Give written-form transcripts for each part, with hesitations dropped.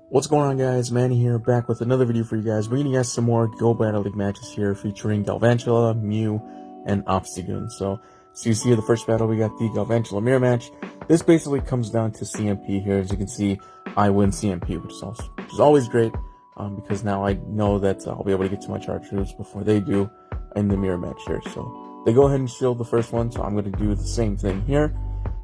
What's going on, guys? Manny here, back with another video for you guys, bringing you guys some more Go Battle League matches here featuring Galvantula, Mew, and Obstagoon. So you see here, the first battle, we got the Galvantula mirror match. This basically comes down to CMP here. As you can see, I win CMP, which is always great, because now I know that I'll be able to get to my charge troops before they do in the mirror match here. So they go ahead and shield the first one, so I'm going to do the same thing here.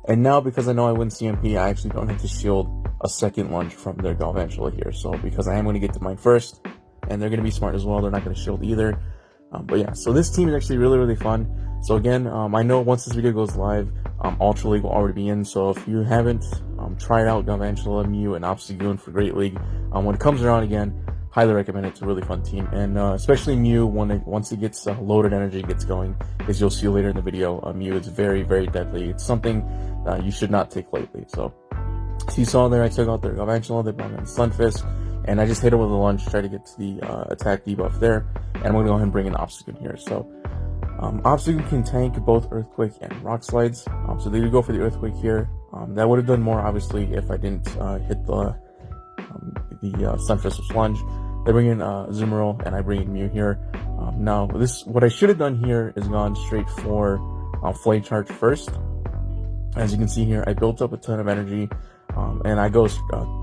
And now, because I know I win CMP, I actually don't have to shield a second lunge from their Galvantula here. So because I am going to get to mine first, and they're going to be smart as well, they're not going to shield either. But yeah, so this team is actually really fun. So again, I know once this video goes live, Ultra League will already be in. So if you haven't tried out Galvantula, Mew, and Obstagoon for Great League, when it comes around again, highly recommend it. It's a really fun team, and especially Mew, once it gets loaded energy gets going, as you'll see later in the video, Mew is very deadly. It's something you should not take lightly. So you saw there, I took out their Galvantula, they brought in Stunfist, and I just hit it with a lunge, try to get to the attack debuff there, and I'm going to go ahead and bring in Obstagoon here. So Obstagoon can tank both Earthquake and Rock Slides, so they do go for the Earthquake here. That would have done more, obviously, if I didn't hit the Stunfist with Lunge. They bring in Azumarill, and I bring in Mew here. Now, what I should have done here is gone straight for Flame Charge first. As you can see here, I built up a ton of energy, and I go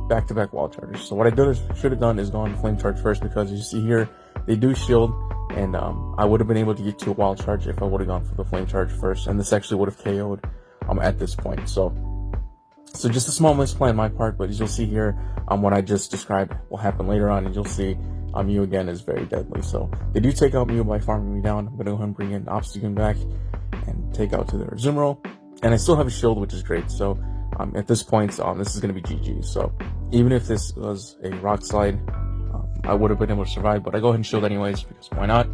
back-to-back wall charges. So what I should have done is gone Flame Charge first, because as you see here, they do shield, and I would have been able to get to a wild charge if I would have gone for the Flame Charge first, and this actually would have KO'd at this point. So just a small misplan on my part, but as you'll see here, what I just described will happen later on, and you'll see Mew again is very deadly. So they do take out Mew by farming me down. I'm going to go ahead and bring in Obstagoon back and take out to their Azumarill, and I still have a shield, which is great. So at this point, this is going to be GG. So even if this was a Rock Slide, I would have been able to survive, but I go ahead and shield anyways, because why not?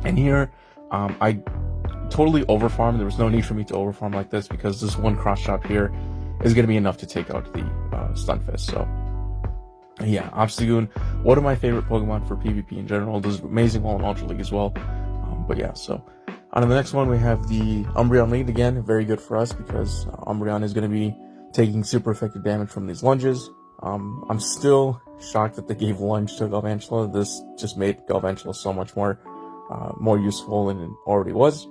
And here, I totally overfarmed. There was no need for me to overfarm like this, because this one cross chop here is going to be enough to take out the Stunfist. So yeah, Obstagoon, one of my favorite Pokemon for PvP in general. Does amazing well in Ultra League as well. But yeah, so on to the next one, we have the Umbreon lead again. Very good for us, because Umbreon is going to be taking super effective damage from these lunges. I'm still shocked that they gave lunge to Galvantula. This just made Galvantula so much more useful than it already was.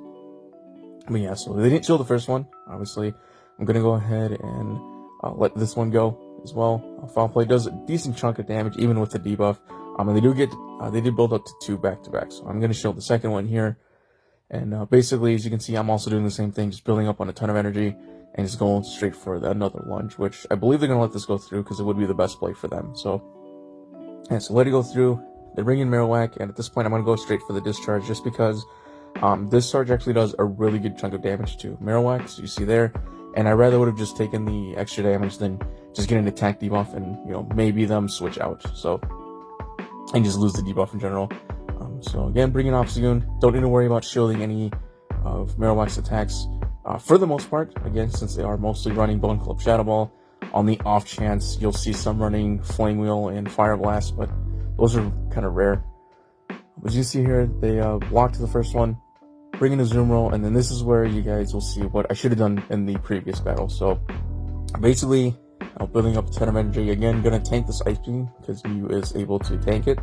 But yeah, so they didn't shield the first one, obviously. I'm going to go ahead and let this one go as well. Foul Play does a decent chunk of damage, even with the debuff. And they did build up to 2 back-to-back. So I'm going to shield the second one here. And basically, as you can see, I'm also doing the same thing, just building up on a ton of energy and just going straight for another lunge, which I believe they're going to let this go through, because it would be the best play for them. So, yeah, so let it go through. They bring in Marowak, and at this point, I'm going to go straight for the discharge, just because this charge actually does a really good chunk of damage to Marowak, so you see there. And I rather would have just taken the extra damage than just getting an attack debuff and, maybe them switch out. So, and just lose the debuff in general. So again, bringing Obstagoon, don't need to worry about shielding any of Marowak's attacks for the most part, again, since they are mostly running Bone Club Shadow Ball. On the off chance, you'll see some running Flame Wheel and Fire Blast, but those are kind of rare. As you see here, they blocked the first one, bring in a Azumarill, and then this is where you guys will see what I should have done in the previous battle. So basically, building up a ton of energy, again, going to tank this Ice Beam, because Mew is able to tank it.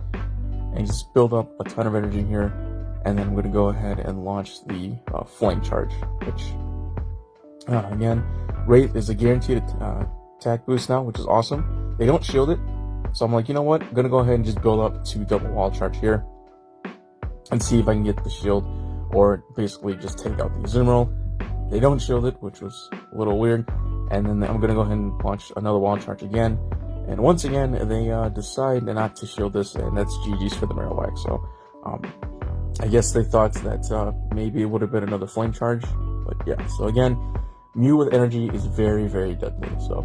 And just build up a ton of energy here, and then I'm going to go ahead and launch the Flame Charge, which, again, Rate is a guaranteed attack boost now, which is awesome. They don't shield it, so I'm like, you know what, I'm going to go ahead and just build up 2 double wall charge here, and see if I can get the shield, or basically just take out the Azumarill. They don't shield it, which was a little weird, and then I'm going to go ahead and launch another wall charge again. And once again, they decide not to shield this, and that's GG's for the Marowak. So, I guess they thought that maybe it would have been another Flame Charge. But yeah, so again, Mew with energy is very deadly. So,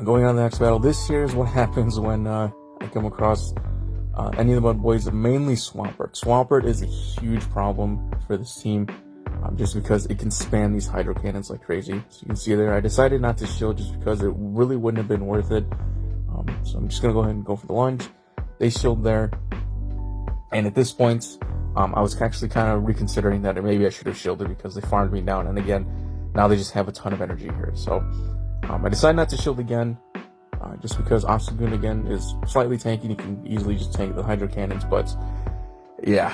going on to the next battle, this here is what happens when I come across any of the Mud Boys, mainly Swampert. Swampert is a huge problem for this team. Just because it can spam these Hydro Cannons like crazy. So you can see there, I decided not to shield just because it really wouldn't have been worth it. So I'm just going to go ahead and go for the lunge. They shield there. And at this point, I was actually kind of reconsidering that maybe I should have shielded, because they farmed me down. And again, now they just have a ton of energy here. So I decided not to shield again. just because Obstagoon again is slightly tanky. You can easily just tank the Hydro Cannons, but yeah,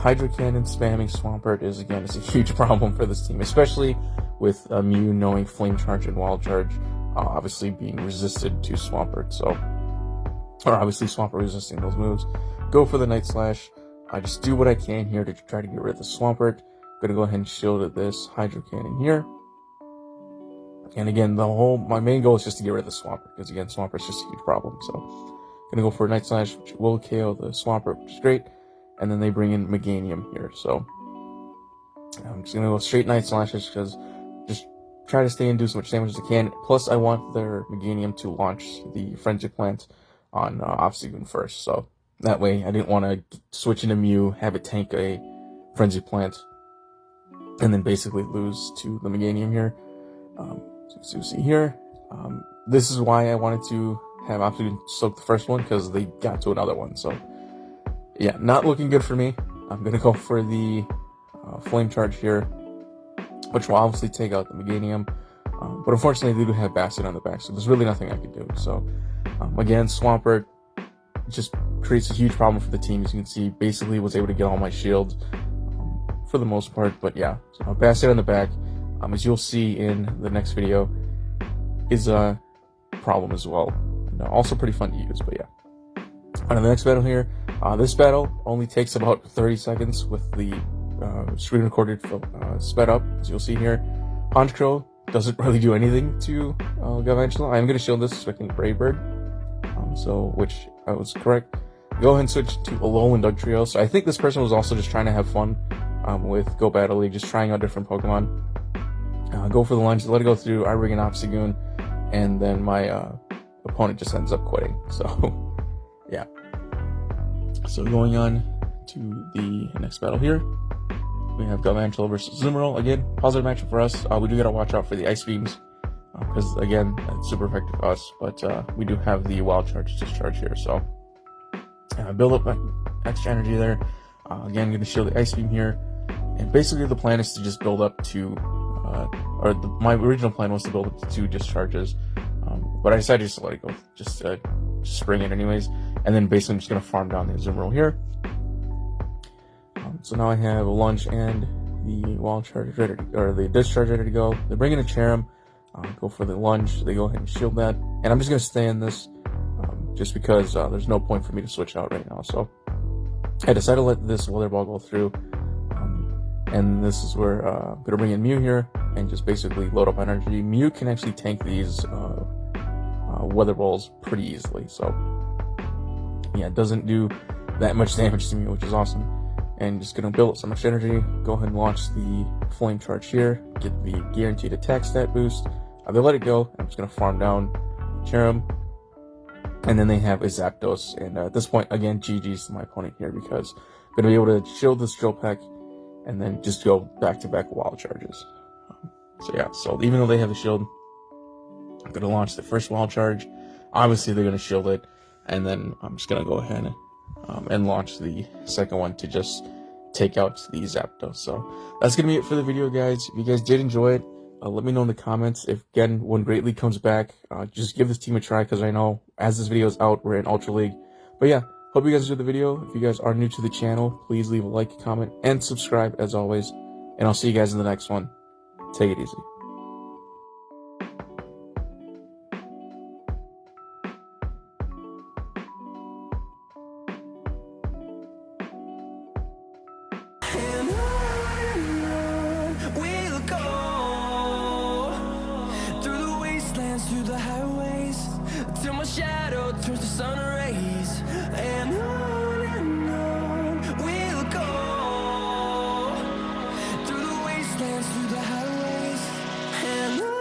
Hydro Cannon spamming Swampert is a huge problem for this team, especially with Mew knowing Flame Charge and Wild Charge, obviously being resisted to Swampert. So, or obviously Swampert resisting those moves. Go for the Night Slash. I just do what I can here to try to get rid of the Swampert. Gonna go ahead and shield at this Hydro Cannon here. And again, my main goal is just to get rid of the Swampert, because again, Swampert's just a huge problem. So, gonna go for a Night Slash, which will KO the Swampert, which is great. And then they bring in Meganium here. So, I'm just gonna go straight Night Slashes, because just try to stay and do as much damage as I can. Plus, I want their Meganium to launch the Frenzy Plant on Obstagoon first. So, that way, I didn't want to switch into Mew, have it tank a Frenzy Plant, and then basically lose to the Meganium here. So you see here, this is why I wanted to have Obstagoon soak the first one, because they got to another one. So yeah, not looking good for me. I'm gonna go for the Flame Charge here, which will obviously take out the Meganium, but unfortunately they do have Bastion on the back, so there's really nothing I can do. So again, Swampert just creates a huge problem for the team. As you can see, basically was able to get all my shields for the most part, but yeah, so Bastion on the back, as you'll see in the next video, is a problem as well, and also pretty fun to use. But yeah, on the next battle here, this battle only takes about 30 seconds with the screen recorded sped up, as you'll see here. Honchkrow doesn't really do anything to Galvantula. I'm going to shield this expecting Brave Bird, which I was correct. Go ahead and switch to Alolan Dugtrio. So I think this person was also just trying to have fun with Go Battle League, just trying out different Pokemon. Go for the lunge, let it go through. I ring an Obstagoon, and then my opponent just ends up quitting. So yeah. So going on to the next battle here, we have Galvantula versus Azumarill. Again, positive matchup for us. We do gotta watch out for the Ice Beams, because again, it's super effective for us. But we do have the Wild Charge discharge here, so build up my extra energy there. Again, I'm gonna shield the Ice Beam here, and basically the plan is to just build up to, my original plan was to build up to 2 discharges, but I decided just to let it go, just spring it anyways, and then basically I'm just gonna farm down the Azumarill here. So now I have a lunge and the Wild Charge ready, or the discharge ready to go. They bring in a Cherim, go for the lunge. They go ahead and shield that, and I'm just gonna stay in this, just because there's no point for me to switch out right now. So I decided to let this Weather Ball go through, and this is where I'm gonna bring in Mew here and just basically load up energy. Mew can actually tank these Weather Balls pretty easily, so yeah, it doesn't do that much damage to me, which is awesome. And just gonna build up so much energy. Go ahead and launch the Flame Charge here, get the guaranteed attack stat boost. They let it go. I'm just gonna farm down Cherim, and then they have a Zapdos. And at this point, again, GG's to my opponent here, because I'm gonna be able to shield this Drill Peck and then just go back-to-back Wild Charges. So yeah, so even though they have the shield, I'm gonna launch the first Wild Charge. Obviously, they're gonna shield it, and then I'm just gonna go ahead and launch the second one to just take out the Zapdos. So that's gonna be it for the video, guys. If you guys did enjoy it, let me know in the comments. If again, when Great League comes back, just give this team a try, because I know as this video is out, we're in Ultra League. But yeah, hope you guys enjoyed the video. If you guys are new to the channel, please leave a like, comment, and subscribe as always. And I'll see you guys in the next one. Take it easy. Through the highways, till my shadow turns to sun rays, and